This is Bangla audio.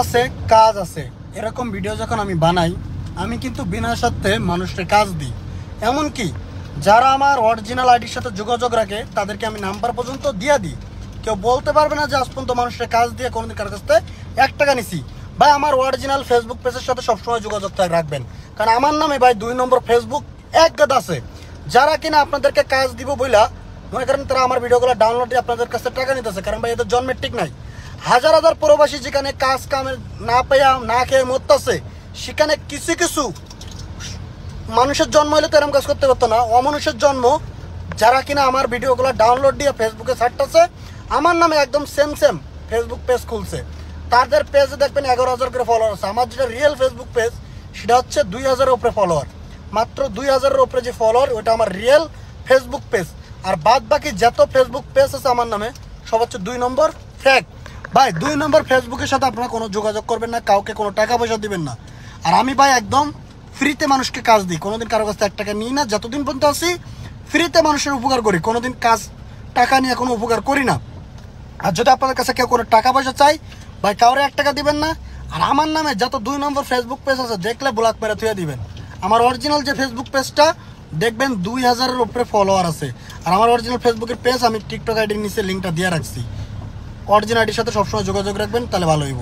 আছে কাজ আছে এরকম ভিডিও যখন আমি বানাই আমি কিন্তু বিনা স্বার্থে মানুষকে কাজ দিই। এমনকি যারা আমার অরিজিনাল আইডির সাথে যোগাযোগ রাখে তাদেরকে আমি নাম্বার পর্যন্ত দিয়ে দিই। কেউ বলতে পারবে না যে আজ পর্যন্ত মানুষের কাজ দিয়ে কোনোদিন কার কাছ থেকে 1 টাকা নিছি। ভাই আমার অরিজিনাল ফেসবুক পেজের সাথে সবসময় যোগাযোগ রাখবেন, কারণ আমার নামে ভাই 2 নম্বর ফেসবুক এক গাদা আছে যারা কিনা আপনাদেরকে কাজ দিব বইলা মনে করেন তারা আমার ভিডিওগুলো ডাউনলোড দিয়ে আপনাদের কাছে টাকা নিতেছে। কারণ ভাই এদের জন্মের ঠিক নাই। হাজার হাজার প্রবাসী যেখানে কাজ কামে না পেয়ে না খেয়ে মরতেছে, সেখানে কিছু কিছু মানুষের জন্ম হলে তো এরকম কাজ করতে পারতো না। অমানুষের জন্ম যারা কিনা আমার ভিডিওগুলো ডাউনলোড দিয়ে ফেসবুকে ছাড়তেছে, আমার নামে একদম সেম ফেসবুক পেজ খুলছে। তাদের পেজে দেখবেন 11,000 করে ফলোয়ার আছে। আমার যেটা রিয়েল ফেসবুক পেজ সেটা হচ্ছে 2,000-এর উপরে ফলোয়ার। মাত্র 2,000-এর উপরে যে ফলোয়ার ওইটা আমার রিয়েল ফেসবুক পেজ। আর বাদ বাকি যত ফেসবুক পেজ আছে আমার নামে সব হচ্ছে 2 নম্বর ফেক। ভাই 2 নম্বর ফেসবুকের সাথে আপনারা কোনো যোগাযোগ করবেন না, কাউকে কোনো টাকা পয়সা দিবেন না। আর আমি ভাই একদম ফ্রিতে মানুষকে কাজ দিই, কোনোদিন কারো কাছ থেকে 1 টাকা নিই না। যতদিন পর্যন্ত আসি ফ্রিতে মানুষের উপকার করি, কোনোদিন কাজ টাকা নিয়ে কোনো উপকার করি না। আর যদি আপনাদের কাছে কেউ কোনো টাকা পয়সা চাই ভাই কাউরে 1 টাকা দিবেন না। আর আমার নামে যত 2 নম্বর ফেসবুক পেজ আছে দেখলে ব্লক মেরে থুয়ে দিবেন। আমার অরিজিনাল যে ফেসবুক পেজটা দেখবেন 2,000-এর উপরে ফলোয়ার আছে। আর আমার অরিজিনাল ফেসবুকের পেজ আমি টিকটক আইডির নিচে লিঙ্কটা দিয়ে রাখছি। অরিজিনাল আইডির সাথে সবসময় যোগাযোগ রাখবেন, তাহলে ভালো হইব।